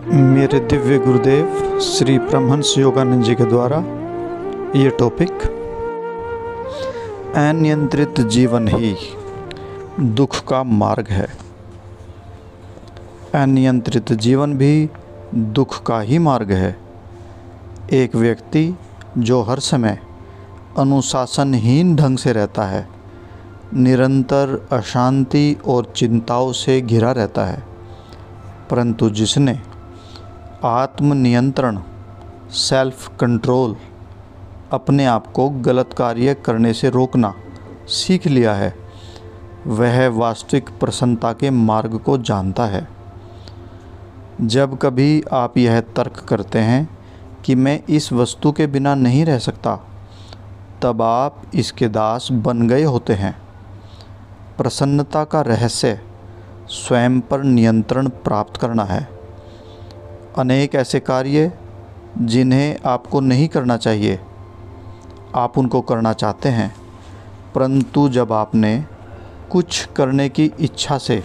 मेरे दिव्य गुरुदेव श्री परमहंस योगानंद जी के द्वारा ये टॉपिक, अनियंत्रित जीवन ही दुख का मार्ग है। अनियंत्रित जीवन भी दुख का ही मार्ग है। एक व्यक्ति जो हर समय अनुशासनहीन ढंग से रहता है, निरंतर अशांति और चिंताओं से घिरा रहता है, परंतु जिसने आत्म नियंत्रण, सेल्फ कंट्रोल, अपने आप को गलत कार्य करने से रोकना सीख लिया है, वह वास्तविक प्रसन्नता के मार्ग को जानता है। जब कभी आप यह तर्क करते हैं कि मैं इस वस्तु के बिना नहीं रह सकता, तब आप इसके दास बन गए होते हैं। प्रसन्नता का रहस्य स्वयं पर नियंत्रण प्राप्त करना है। अनेक ऐसे कार्य जिन्हें आपको नहीं करना चाहिए, आप उनको करना चाहते हैं, परंतु जब आपने कुछ करने की इच्छा से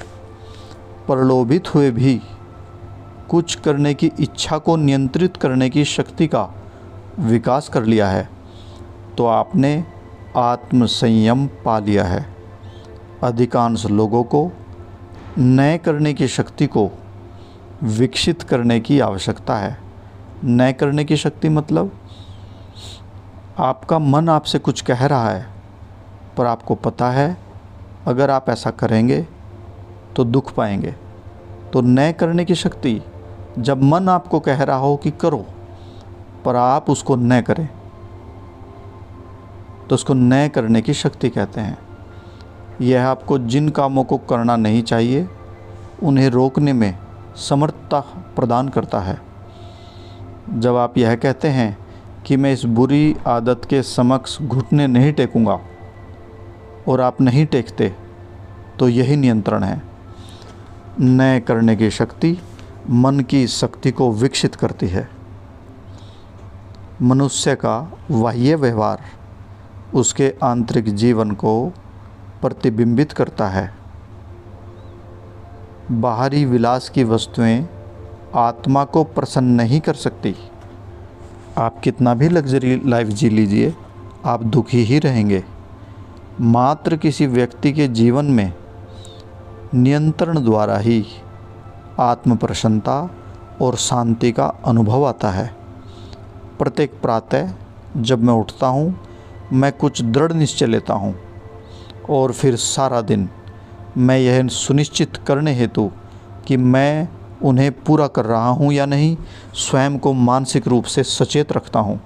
प्रलोभित हुए भी कुछ करने की इच्छा को नियंत्रित करने की शक्ति का विकास कर लिया है, तो आपने आत्मसंयम पा लिया है। अधिकांश लोगों को नए करने की शक्ति को विकसित करने की आवश्यकता है। नए करने की शक्ति मतलब आपका मन आपसे कुछ कह रहा है, पर आपको पता है अगर आप ऐसा करेंगे तो दुख पाएंगे। तो नए करने की शक्ति, जब मन आपको कह रहा हो कि करो, पर आप उसको न करें, तो उसको नए करने की शक्ति कहते हैं। यह आपको जिन कामों को करना नहीं चाहिए उन्हें रोकने में समर्थता प्रदान करता है। जब आप यह कहते हैं कि मैं इस बुरी आदत के समक्ष घुटने नहीं टेकूंगा, और आप नहीं टेकते, तो यही नियंत्रण है। नए करने की शक्ति मन की शक्ति को विकसित करती है। मनुष्य का बाह्य व्यवहार उसके आंतरिक जीवन को प्रतिबिंबित करता है। बाहरी विलास की वस्तुएं आत्मा को प्रसन्न नहीं कर सकती। आप कितना भी लग्जरी लाइफ जी लीजिए, आप दुखी ही रहेंगे। मात्र किसी व्यक्ति के जीवन में नियंत्रण द्वारा ही आत्म प्रसन्नता और शांति का अनुभव आता है। प्रत्येक प्रातः जब मैं उठता हूँ, मैं कुछ दृढ़ निश्चय लेता हूँ, और फिर सारा दिन मैं यह सुनिश्चित करने हेतु कि मैं उन्हें पूरा कर रहा हूँ या नहीं, स्वयं को मानसिक रूप से सचेत रखता हूँ।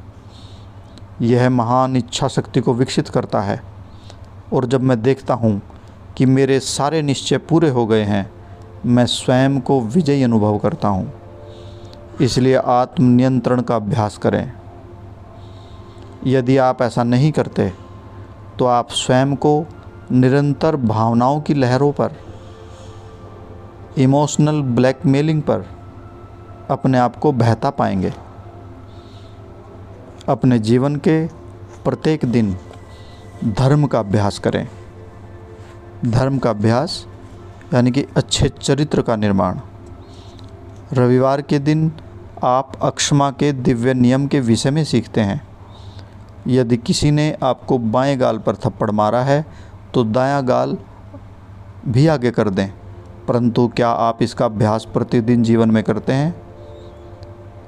यह महान इच्छा शक्ति को विकसित करता है। और जब मैं देखता हूँ कि मेरे सारे निश्चय पूरे हो गए हैं, मैं स्वयं को विजयी अनुभव करता हूँ। इसलिए आत्म नियंत्रण का अभ्यास करें। यदि आप ऐसा नहीं करते, तो आप स्वयं को निरंतर भावनाओं की लहरों पर, इमोशनल ब्लैकमेलिंग पर अपने आप को बहता पाएंगे। अपने जीवन के प्रत्येक दिन धर्म का अभ्यास करें। धर्म का अभ्यास यानी कि अच्छे चरित्र का निर्माण। रविवार के दिन आप अक्षमा के दिव्य नियम के विषय में सीखते हैं। यदि किसी ने आपको बाएं गाल पर थप्पड़ मारा है, तो दायां गाल भी आगे कर दें। परंतु क्या आप इसका अभ्यास प्रतिदिन जीवन में करते हैं,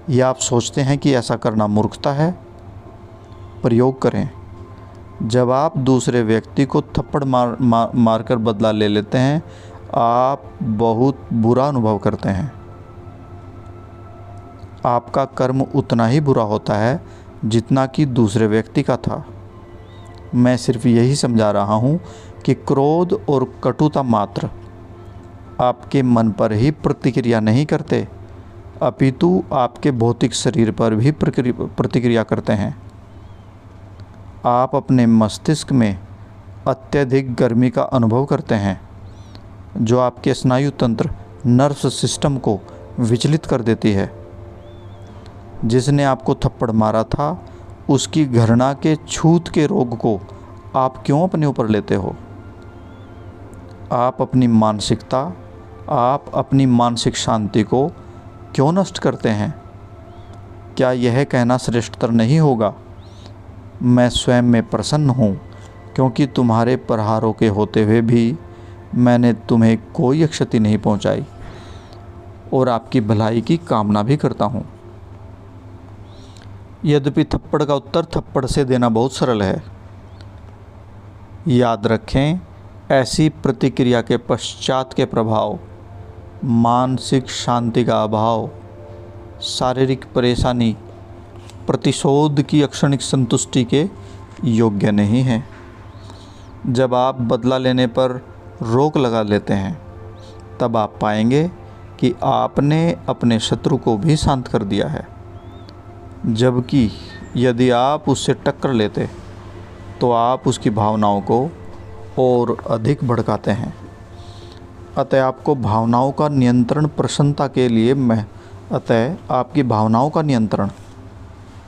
या आप सोचते हैं कि ऐसा करना मूर्खता है? प्रयोग करें। जब आप दूसरे व्यक्ति को थप्पड़ मारकर बदला ले लेते हैं, आप बहुत बुरा अनुभव करते हैं। आपका कर्म उतना ही बुरा होता है जितना कि दूसरे व्यक्ति का था। मैं सिर्फ यही समझा रहा हूँ कि क्रोध और कटुता मात्र आपके मन पर ही प्रतिक्रिया नहीं करते, अपितु आपके भौतिक शरीर पर भी प्रतिक्रिया करते हैं। आप अपने मस्तिष्क में अत्यधिक गर्मी का अनुभव करते हैं, जो आपके स्नायु तंत्र, नर्वस सिस्टम को विचलित कर देती है। जिसने आपको थप्पड़ मारा था, उसकी घृणा के छूत के रोग को आप क्यों अपने ऊपर लेते हो? आप अपनी मानसिक शांति को क्यों नष्ट करते हैं? क्या यह कहना श्रेष्ठतर नहीं होगा, मैं स्वयं में प्रसन्न हूँ, क्योंकि तुम्हारे प्रहारों के होते हुए भी मैंने तुम्हें कोई क्षति नहीं पहुँचाई और आपकी भलाई की कामना भी करता हूँ। यद्यपि थप्पड़ का उत्तर थप्पड़ से देना बहुत सरल है। याद रखें, ऐसी प्रतिक्रिया के पश्चात के प्रभाव मानसिक शांति का अभाव, शारीरिक परेशानी, प्रतिशोध की अक्षणिक संतुष्टि के योग्य नहीं है। जब आप बदला लेने पर रोक लगा लेते हैं, तब आप पाएंगे कि आपने अपने शत्रु को भी शांत कर दिया है, जबकि यदि आप उससे टक्कर लेते तो आप उसकी भावनाओं को और अधिक भड़काते हैं। अतः आपको भावनाओं का नियंत्रण प्रसन्नता के लिए आपकी भावनाओं का नियंत्रण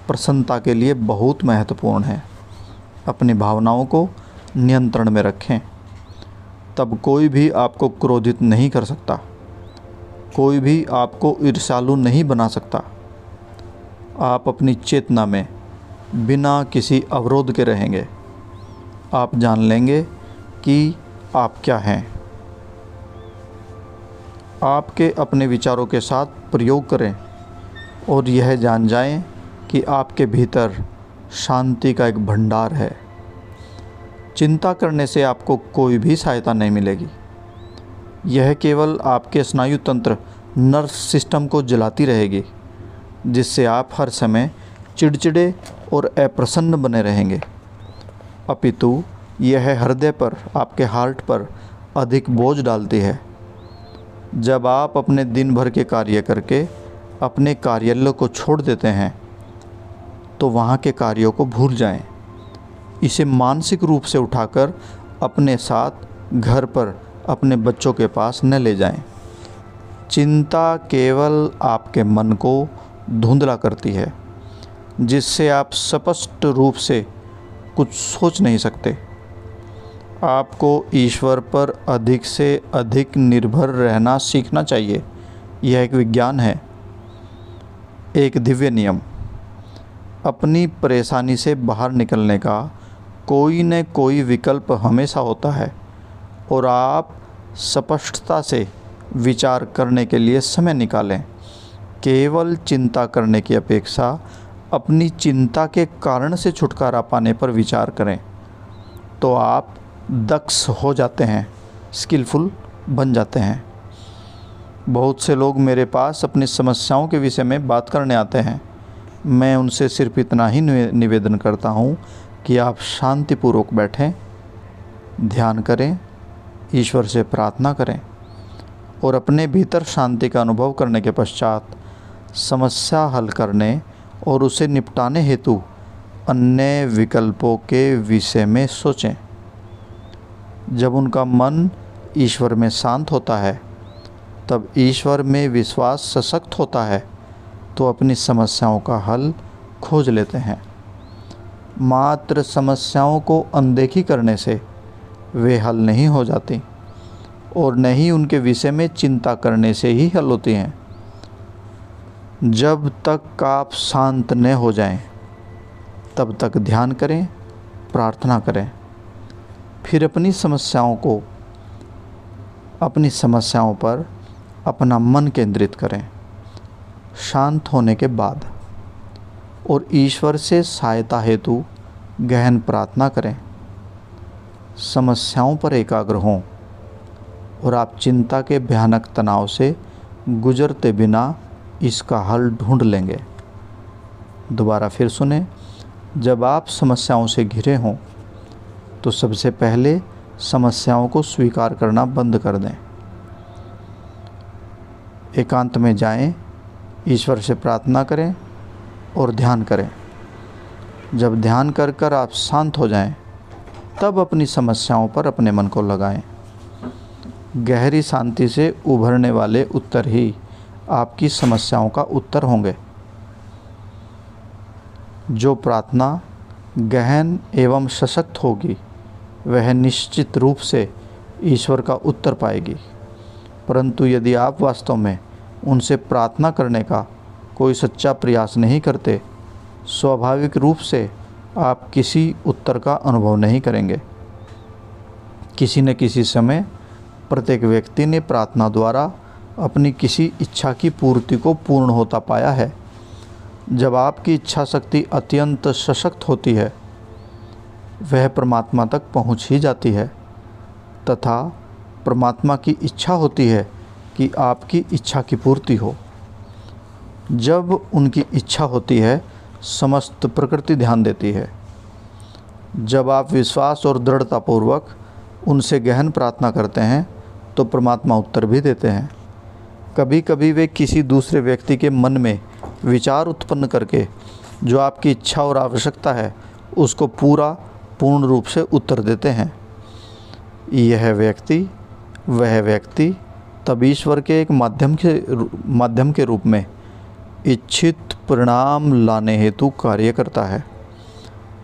प्रसन्नता के लिए बहुत महत्वपूर्ण है। अपनी भावनाओं को नियंत्रण में रखें, तब कोई भी आपको क्रोधित नहीं कर सकता, कोई भी आपको ईर्ष्यालु नहीं बना सकता। आप अपनी चेतना में बिना किसी अवरोध के रहेंगे। आप जान लेंगे कि आप क्या हैं। आपके अपने विचारों के साथ प्रयोग करें और यह जान जाएं कि आपके भीतर शांति का एक भंडार है। चिंता करने से आपको कोई भी सहायता नहीं मिलेगी। यह केवल आपके स्नायु तंत्र नर्व सिस्टम को जलाती रहेगी, जिससे आप हर समय चिड़चिड़े और अप्रसन्न बने रहेंगे। अपितु यह हृदय पर, आपके हार्ट पर अधिक बोझ डालती है। जब आप अपने दिन भर के कार्य करके अपने कार्यालय को छोड़ देते हैं, तो वहाँ के कार्यों को भूल जाएं। इसे मानसिक रूप से उठाकर अपने साथ घर पर अपने बच्चों के पास न ले जाएं। चिंता केवल आपके मन को धुंधला करती है, जिससे आप स्पष्ट रूप से कुछ सोच नहीं सकते। आपको ईश्वर पर अधिक से अधिक निर्भर रहना सीखना चाहिए। यह एक विज्ञान है, एक दिव्य नियम। अपनी परेशानी से बाहर निकलने का कोई न कोई विकल्प हमेशा होता है और आप स्पष्टता से विचार करने के लिए समय निकालें। केवल चिंता करने की अपेक्षा अपनी चिंता के कारण से छुटकारा पाने पर विचार करें, तो आप दक्ष हो जाते हैं, स्किलफुल बन जाते हैं। बहुत से लोग मेरे पास अपनी समस्याओं के विषय में बात करने आते हैं। मैं उनसे सिर्फ इतना ही निवेदन करता हूँ कि आप शांतिपूर्वक बैठें, ध्यान करें, ईश्वर से प्रार्थना करें और अपने भीतर शांति का अनुभव करने के पश्चात समस्या हल करने और उसे निपटाने हेतु अन्य विकल्पों के विषय में सोचें। जब उनका मन ईश्वर में शांत होता है, तब ईश्वर में विश्वास सशक्त होता है, तो अपनी समस्याओं का हल खोज लेते हैं। मात्र समस्याओं को अनदेखी करने से वे हल नहीं हो जाती और न ही उनके विषय में चिंता करने से ही हल होती हैं। जब तक आप शांत न हो जाएं, तब तक ध्यान करें, प्रार्थना करें। फिर अपनी समस्याओं पर अपना मन केंद्रित करें शांत होने के बाद, और ईश्वर से सहायता हेतु गहन प्रार्थना करें। समस्याओं पर एकाग्र हों और आप चिंता के भयानक तनाव से गुजरते बिना इसका हल ढूंढ लेंगे। दोबारा फिर सुने, जब आप समस्याओं से घिरे हों, तो सबसे पहले समस्याओं को स्वीकार करना बंद कर दें। एकांत में जाएं, ईश्वर से प्रार्थना करें और ध्यान करें। जब ध्यान कर कर आप शांत हो जाएं, तब अपनी समस्याओं पर अपने मन को लगाएं। गहरी शांति से उभरने वाले उत्तर ही आपकी समस्याओं का उत्तर होंगे। जो प्रार्थना गहन एवं सशक्त होगी, वह निश्चित रूप से ईश्वर का उत्तर पाएगी। परंतु यदि आप वास्तव में उनसे प्रार्थना करने का कोई सच्चा प्रयास नहीं करते, स्वाभाविक रूप से आप किसी उत्तर का अनुभव नहीं करेंगे। किसी न किसी समय प्रत्येक व्यक्ति ने प्रार्थना द्वारा अपनी किसी इच्छा की पूर्ति को पूर्ण होता पाया है। जब आपकी इच्छा शक्ति अत्यंत सशक्त होती है, वह परमात्मा तक पहुंच ही जाती है, तथा परमात्मा की इच्छा होती है कि आपकी इच्छा की पूर्ति हो। जब उनकी इच्छा होती है, समस्त प्रकृति ध्यान देती है। जब आप विश्वास और दृढ़तापूर्वक उनसे गहन प्रार्थना करते हैं, तो परमात्मा उत्तर भी देते हैं। कभी कभी वे किसी दूसरे व्यक्ति के मन में विचार उत्पन्न करके जो आपकी इच्छा और आवश्यकता है, उसको पूर्ण रूप से उत्तर देते हैं। वह व्यक्ति तब ईश्वर के एक माध्यम के रूप में इच्छित परिणाम लाने हेतु कार्य करता है।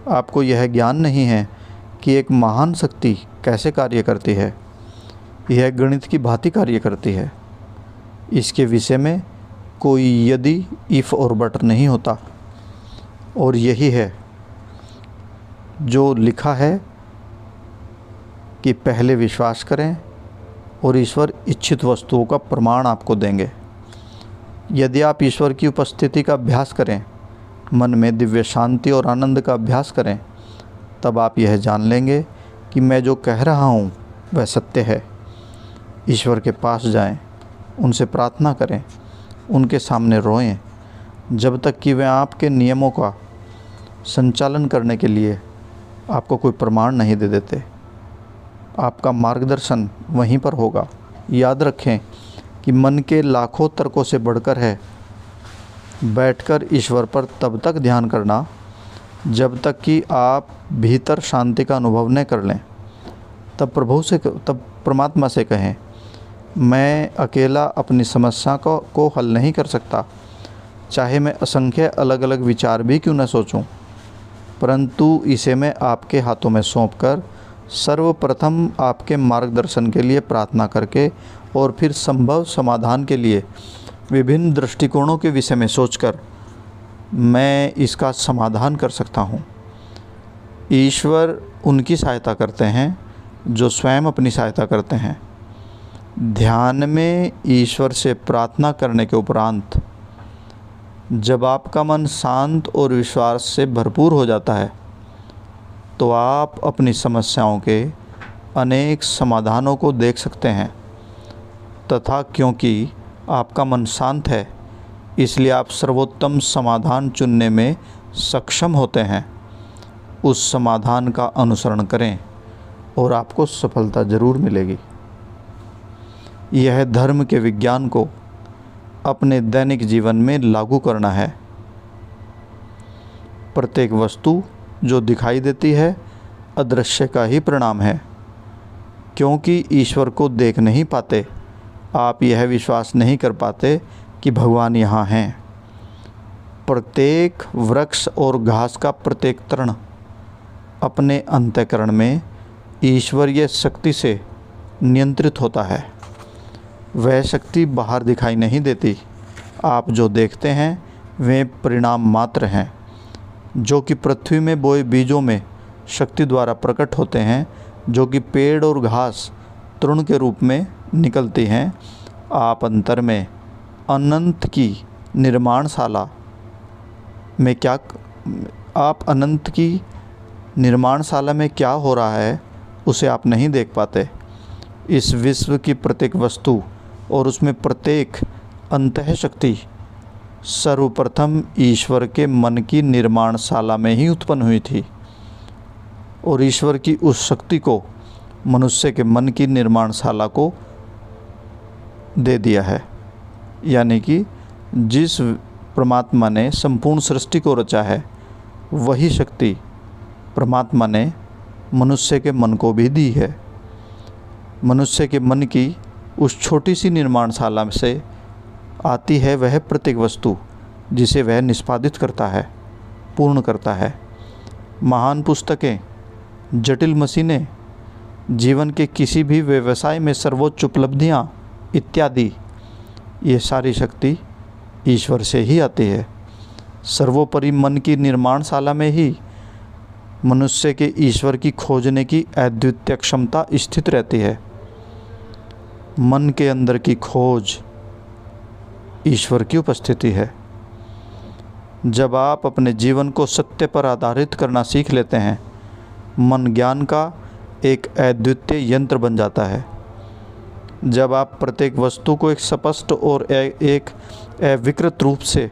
आपको यह ज्ञान नहीं है कि एक महान शक्ति कैसे कार्य करती है। यह गणित की भांति कार्य करती है। इसके विषय में कोई यदि, इफ और बट नहीं होता। और यही है जो लिखा है कि पहले विश्वास करें और ईश्वर इच्छित वस्तुओं का प्रमाण आपको देंगे। यदि आप ईश्वर की उपस्थिति का अभ्यास करें, मन में दिव्य शांति और आनंद का अभ्यास करें, तब आप यह जान लेंगे कि मैं जो कह रहा हूँ वह सत्य है। ईश्वर के पास जाएं, उनसे प्रार्थना करें, उनके सामने रोएं, जब तक कि वे आपके नियमों का संचालन करने के लिए आपको कोई प्रमाण नहीं दे देते। आपका मार्गदर्शन वहीं पर होगा। याद रखें कि मन के लाखों तर्कों से बढ़कर है बैठकर ईश्वर पर तब तक ध्यान करना जब तक कि आप भीतर शांति का अनुभव न कर लें। तब परमात्मा से कहें, मैं अकेला अपनी समस्या को हल नहीं कर सकता, चाहे मैं असंख्य अलग अलग विचार भी क्यों न सोचूं, परंतु इसे मैं आपके हाथों में सौंपकर सर्वप्रथम आपके मार्गदर्शन के लिए प्रार्थना करके और फिर संभव समाधान के लिए विभिन्न दृष्टिकोणों के विषय में सोचकर मैं इसका समाधान कर सकता हूँ। ईश्वर उनकी सहायता करते हैं जो स्वयं अपनी सहायता करते हैं। ध्यान में ईश्वर से प्रार्थना करने के उपरांत जब आपका मन शांत और विश्वास से भरपूर हो जाता है, तो आप अपनी समस्याओं के अनेक समाधानों को देख सकते हैं, तथा क्योंकि आपका मन शांत है, इसलिए आप सर्वोत्तम समाधान चुनने में सक्षम होते हैं। उस समाधान का अनुसरण करें और आपको सफलता जरूर मिलेगी। यह धर्म के विज्ञान को अपने दैनिक जीवन में लागू करना है। प्रत्येक वस्तु जो दिखाई देती है अदृश्य का ही परिणाम है। क्योंकि ईश्वर को देख नहीं पाते, आप यह विश्वास नहीं कर पाते कि भगवान यहाँ हैं। प्रत्येक वृक्ष और घास का प्रत्येक तृण अपने अंतःकरण में ईश्वरीय शक्ति से नियंत्रित होता है। वह शक्ति बाहर दिखाई नहीं देती। आप जो देखते हैं वे परिणाम मात्र हैं, जो कि पृथ्वी में बोए बीजों में शक्ति द्वारा प्रकट होते हैं, जो कि पेड़ और घास तृण के रूप में निकलती हैं। आप अंतर में अनंत की निर्माणशाला में क्या हो रहा है उसे आप नहीं देख पाते। इस विश्व की प्रत्येक वस्तु और उसमें प्रत्येक अंतः शक्ति सर्वप्रथम ईश्वर के मन की निर्माणशाला में ही उत्पन्न हुई थी, और ईश्वर की उस शक्ति को मनुष्य के मन की निर्माणशाला को दे दिया है। यानी कि जिस परमात्मा ने संपूर्ण सृष्टि को रचा है, वही शक्ति परमात्मा ने मनुष्य के मन को भी दी है। मनुष्य के मन की उस छोटी सी निर्माणशाला से आती है वह प्रत्येक वस्तु जिसे वह निष्पादित करता है, पूर्ण करता है। महान पुस्तकें, जटिल मशीनें, जीवन के किसी भी व्यवसाय में सर्वोच्च उपलब्धियाँ इत्यादि, ये सारी शक्ति ईश्वर से ही आती है। सर्वोपरि मन की निर्माणशाला में ही मनुष्य के ईश्वर की खोजने की अद्वितीय क्षमता स्थित रहती है। मन के अंदर की खोज ईश्वर की उपस्थिति है। जब आप अपने जीवन को सत्य पर आधारित करना सीख लेते हैं, मन ज्ञान का एक अद्वितीय यंत्र बन जाता है। जब आप प्रत्येक वस्तु को एक स्पष्ट और एक अविकृत रूप से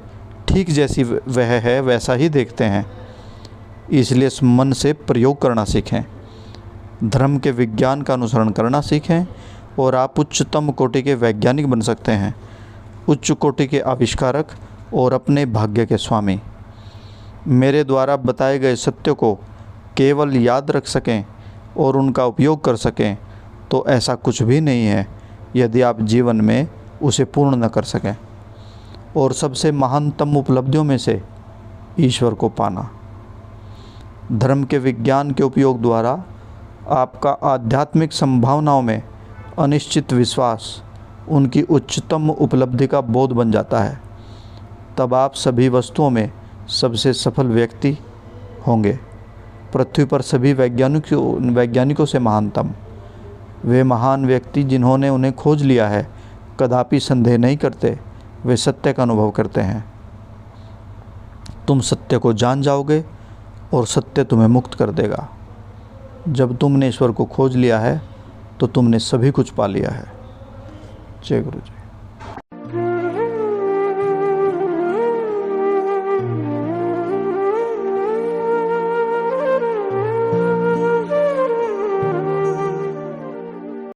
ठीक जैसी वह है वैसा ही देखते हैं, इसलिए इस मन से प्रयोग करना सीखें। धर्म के विज्ञान का अनुसरण करना सीखें और आप उच्चतम कोटि के वैज्ञानिक बन सकते हैं, उच्च कोटि के आविष्कारक और अपने भाग्य के स्वामी। मेरे द्वारा बताए गए सत्य को केवल याद रख सकें और उनका उपयोग कर सकें तो ऐसा कुछ भी नहीं है यदि आप जीवन में उसे पूर्ण न कर सकें। और सबसे महानतम उपलब्धियों में से ईश्वर को पाना। धर्म के विज्ञान के उपयोग द्वारा आपका आध्यात्मिक संभावनाओं में अनिश्चित विश्वास उनकी उच्चतम उपलब्धि का बोध बन जाता है। तब आप सभी वस्तुओं में सबसे सफल व्यक्ति होंगे। पृथ्वी पर सभी वैज्ञानिकों से महानतम वे महान व्यक्ति जिन्होंने उन्हें खोज लिया है कदापि संदेह नहीं करते, वे सत्य का अनुभव करते हैं। तुम सत्य को जान जाओगे और सत्य तुम्हें मुक्त कर देगा। जब तुमने ईश्वर को खोज लिया है तो तुमने सभी कुछ पा लिया है। जय गुरु जी।